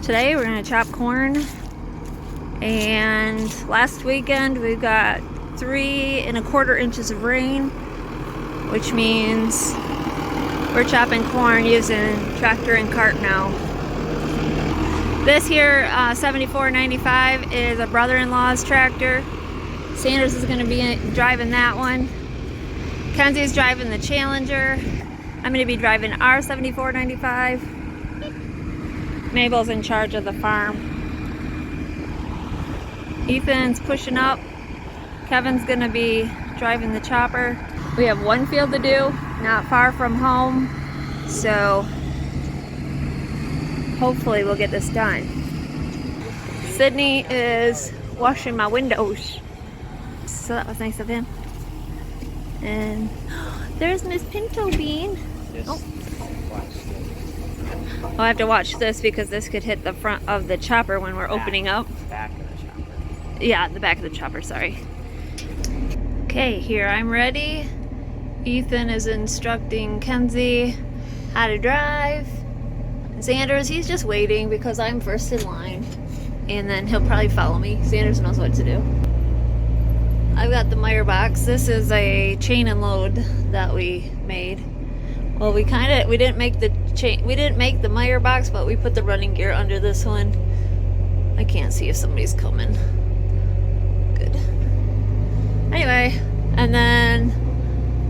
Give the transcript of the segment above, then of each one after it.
Today we're gonna chop corn, and last weekend we got 3¼ inches of rain, which means we're chopping corn using tractor and cart now. This here 7495 is a brother-in-law's tractor. Sanders is gonna be driving that one. Mackenzie's driving the Challenger. I'm gonna be driving our 7495. Mabel's in charge of the farm. Ethan's pushing up. Kevin's gonna be driving the chopper. We have one field to do, not far from home, so hopefully we'll get this done. Sydney is washing my windows, so that was nice of him. And there's Miss Pinto Bean. Oh. I'll have to watch this because this could hit the front of the chopper when we're opening up. Back of the chopper. Yeah, the back of the chopper, sorry. Okay, here I'm ready. Ethan is instructing Kenzie how to drive. Sanders, he's just waiting because I'm first in line. And then he'll probably follow me. Sanders knows what to do. I've got the Meyer box. This is a chain and load that we made. Well, we didn't make the Meyer box, but we put the running gear under this one. I can't see if somebody's coming. Good. Anyway, and then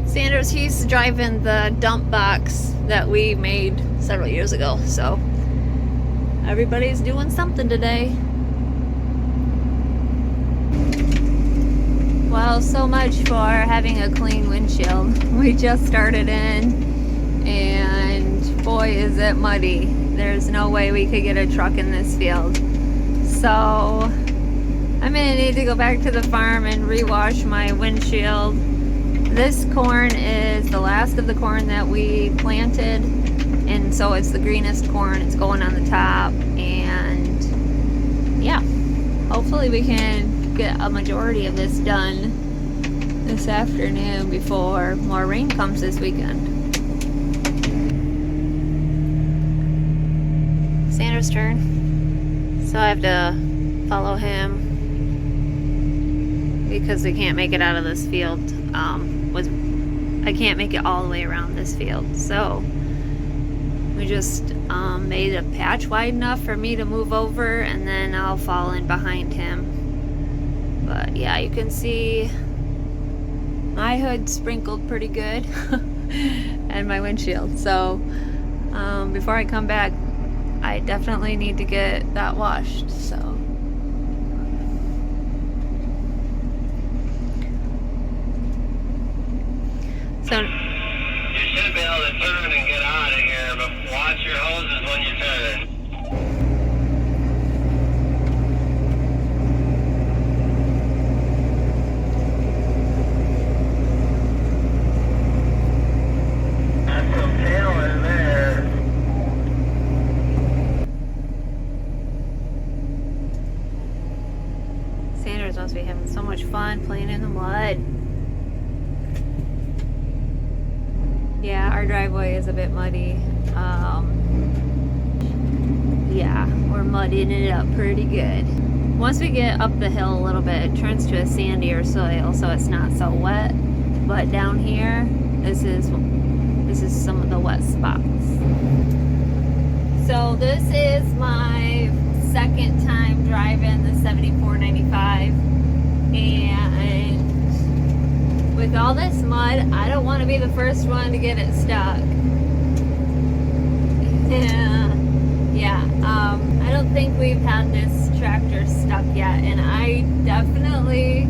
Sanders, he's driving the dump box that we made several years ago. So everybody's doing something today. Well, so much for having a clean windshield. We just started in. And boy, is it muddy. There's no way we could get a truck in this field. So I'm gonna need to go back to the farm and rewash my windshield. This corn is the last of the corn that we planted, and so it's the greenest corn. It's going on the top, and yeah, hopefully we can get a majority of this done this afternoon before more rain comes this weekend. Sanders' turn, so I have to follow him because we can't make it out of this field. I can't make it all the way around this field, so we just made a patch wide enough for me to move over, and then I'll fall in behind him. But yeah, you can see my hood sprinkled pretty good and my windshield. So before I come back, I definitely need to get that washed, so. You should be able to turn and get out of here, but watch your hoses when you turn. That's some tail in there. Sanders must be having so much fun playing in the mud. Yeah, our driveway is a bit muddy. Yeah, we're muddying it up pretty good. Once we get up the hill a little bit, it turns to a sandier soil, so it's not so wet. But down here, this is some of the wet spots. So this is my second time driving the 7495, and with all this mud, I don't want to be the first one to get it stuck. I don't think we've had this tractor stuck yet, and I definitely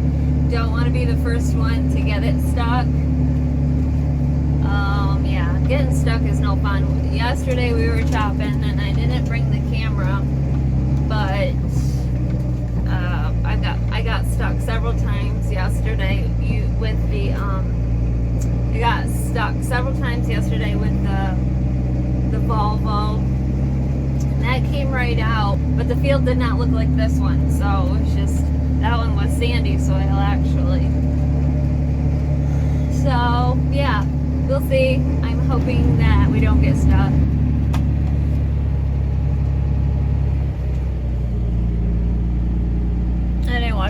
don't want to be the first one to get it stuck. Yeah, getting stuck is no fun. Yesterday we were chopping, and I didn't bring the camera, but I got stuck several times yesterday with the I got stuck several times yesterday with the Volvo, and that came right out, but the field did not look like this one, so it's just, that one was sandy soil actually. So yeah, we'll see. I'm hoping that we don't get stuck.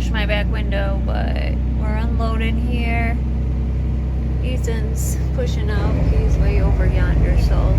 wash my back window, but we're unloading here. Ethan's pushing up. He's way over yonder, so.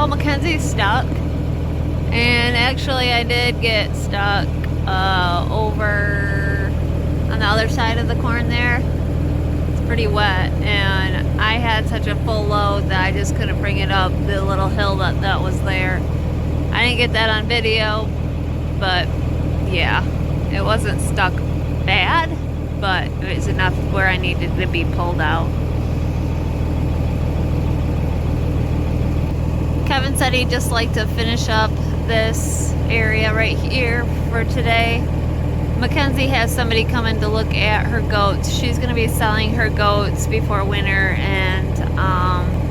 Mackenzie's stuck, and actually I did get stuck over on the other side of the corn there. It's pretty wet, and I had such a full load that I just couldn't bring it up the little hill that was there. I didn't get that on video, but yeah, it wasn't stuck bad, but it was enough where I needed to be pulled out. Kevin said he'd just like to finish up this area right here for today. Mackenzie has somebody coming to look at her goats. She's going to be selling her goats before winter, and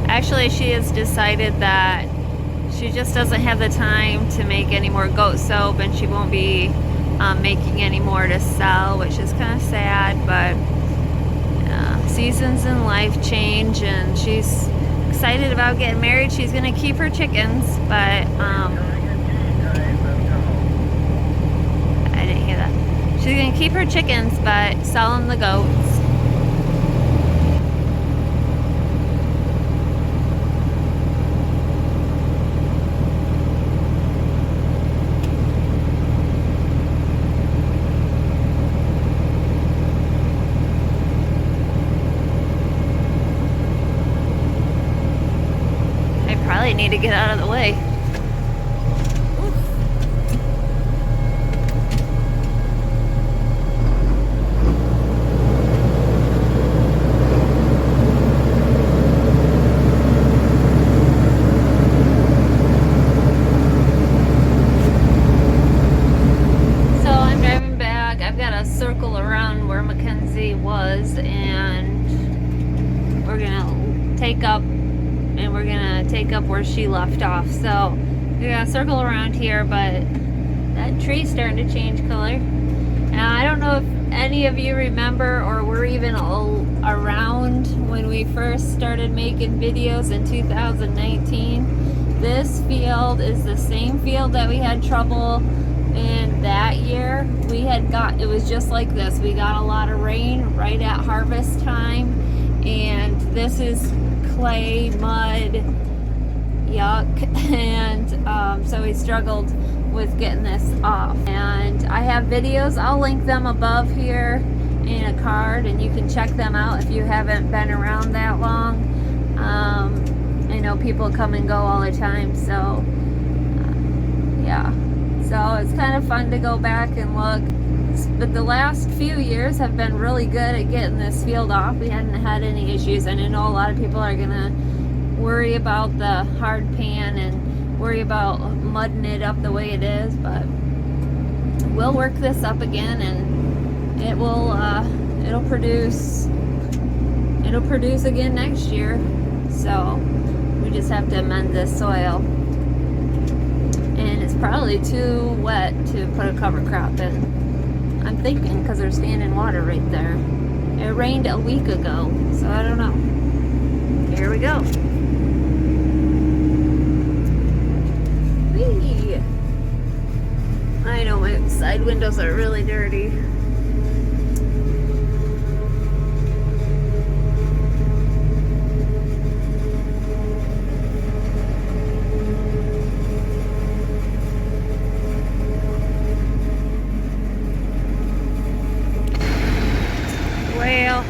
actually she has decided that she just doesn't have the time to make any more goat soap, and she won't be making any more to sell, which is kind of sad, but seasons in life change, and she's excited about getting married. She's gonna keep her chickens, but I didn't hear that. She's gonna keep her chickens, but selling the goats. I need to get out of the way. So I'm driving back. I've got to circle around where Mackenzie was, and we're gonna take up where she left off. So we're gonna circle around here, but that tree's starting to change color. Now I don't know if any of you remember or were even around when we first started making videos in 2019. This field is the same field that we had trouble in that year. It was just like this. We got a lot of rain right at harvest time, and this is clay, mud, yuck, and so we struggled with getting this off. And I have videos, I'll link them above here in a card, and you can check them out if you haven't been around that long. I know people come and go all the time, so yeah, so it's kind of fun to go back and look. But the last few years have been really good at getting this field off. We hadn't had any issues, and I know a lot of people are gonna worry about the hard pan and worry about mudding it up the way it is, but we'll work this up again, and it will it'll produce again next year. So we just have to amend this soil, and it's probably too wet to put a cover crop in, I'm thinking, because there's standing water right there. It rained a week ago, so I don't know. Here we go. Whee! I know my side windows are really dirty. real.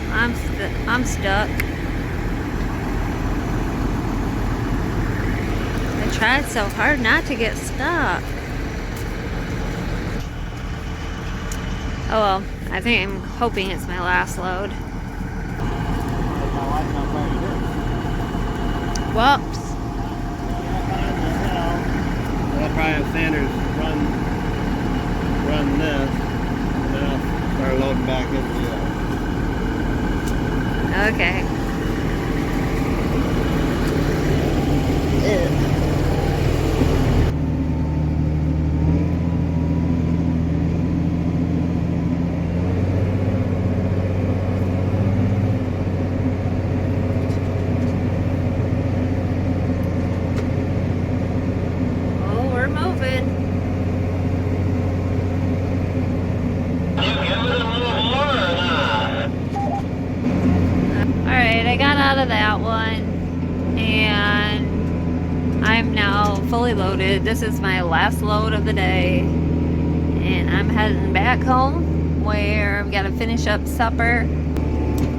I'm stuck. I tried so hard not to get stuck. Oh well, I think I'm hoping it's my last load. Whoops. I'll probably have Sanders run this, and then I'll start loading back into the Okay. Ugh. Of that one, and I'm now fully loaded. This is my last load of the day, and I'm heading back home where I've got to finish up supper.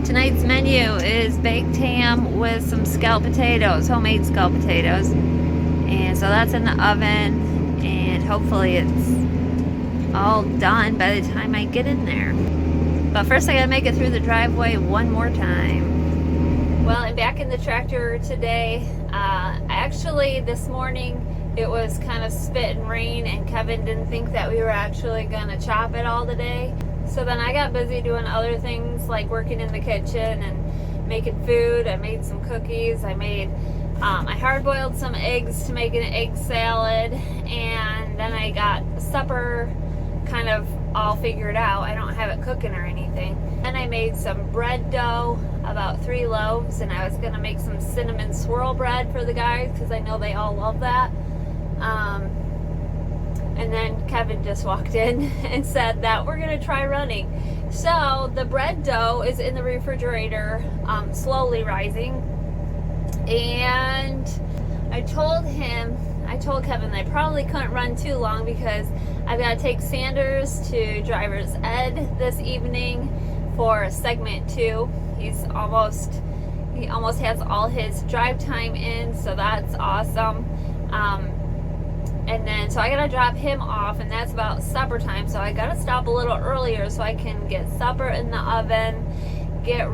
Tonight's menu is baked ham with some scalloped potatoes, homemade scalloped potatoes, and so that's in the oven, and hopefully it's all done by the time I get in there. But first I gotta make it through the driveway one more time. Well, I'm back in the tractor today. Actually, this morning it was kind of spit and rain, and Kevin didn't think that we were actually gonna chop it all today. So then I got busy doing other things like working in the kitchen and making food. I made some cookies. I hard-boiled some eggs to make an egg salad, and then I got supper kind of all figured out. I don't have it cooking or anything. Then I made some bread dough, about 3 loaves, and I was gonna make some cinnamon swirl bread for the guys because I know they all love that. And then Kevin just walked in and said that we're gonna try running. So the bread dough is in the refrigerator, slowly rising, and I told Kevin I probably couldn't run too long because I've got to take Sanders to driver's ed this evening for segment 2. He almost has all his drive time in, so that's awesome. And then so I gotta drop him off, and that's about supper time, so I gotta stop a little earlier so I can get supper in the oven, get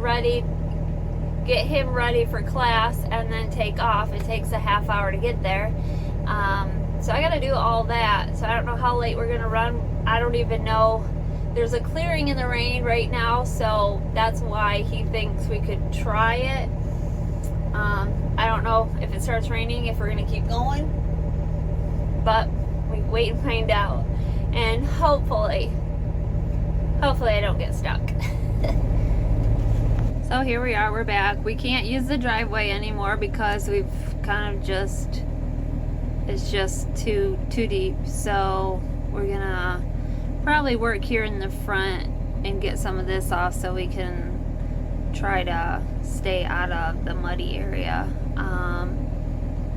him ready for class, and then take off. It takes a half hour to get there. So I gotta do all that. So I don't know how late we're gonna run. I don't even know. There's a clearing in the rain right now, so that's why he thinks we could try it. I don't know if it starts raining, if we're gonna keep going, but we wait and find out. And hopefully I don't get stuck. So here we are, we're back. We can't use the driveway anymore because we've kind of it's just too deep. So we're gonna probably work here in the front and get some of this off so we can try to stay out of the muddy area.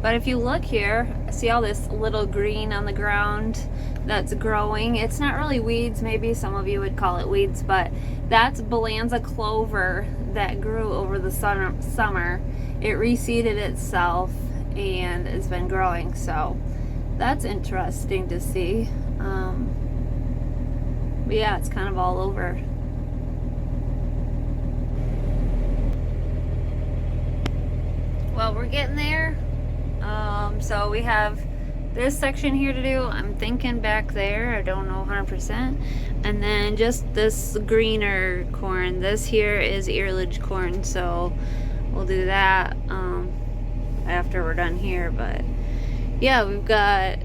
But if you look here, see all this little green on the ground that's growing? It's not really weeds, maybe some of you would call it weeds, but that's Balanza clover that grew over the summer. It reseeded itself and it's been growing, so that's interesting to see. But yeah, it's kind of all over. Well, we're getting there. So we have this section here to do. I'm thinking back there, I don't know 100%. And then just this greener corn. This here is earlage corn, so we'll do that after we're done here. But yeah, we've got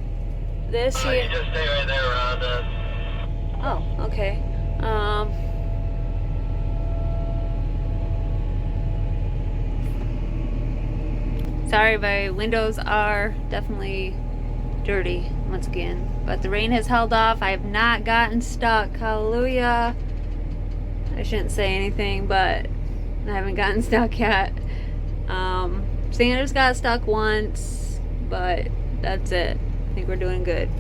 this here. You just stay right there around us. Oh, okay. Sorry, my windows are definitely dirty once again, but the rain has held off. I have not gotten stuck. Hallelujah. I shouldn't say anything, but I haven't gotten stuck yet. Sanders got stuck once, but that's it. I think we're doing good.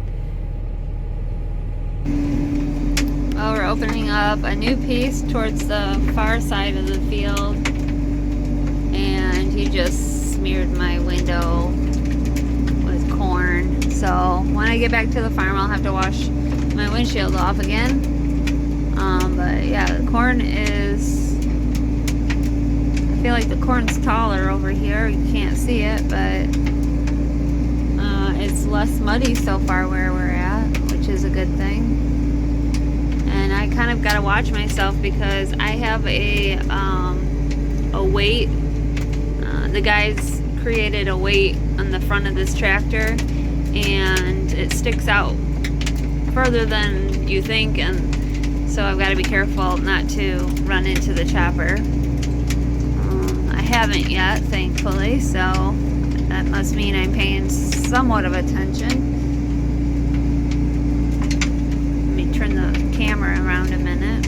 Well, we're opening up a new piece towards the far side of the field, and he just smeared my window with corn. So when I get back to the farm, I'll have to wash my windshield off again. But yeah, the corn is, I feel like the corn's taller over here. You can't see it, but it's less muddy so far where we're at, which is a good thing. And I kind of got to watch myself because I have a weight. The guys created a weight on the front of this tractor, and it sticks out further than you think, and so I've got to be careful not to run into the chopper. I haven't yet, thankfully, so that must mean I'm paying somewhat of attention. Let me turn the camera around a minute.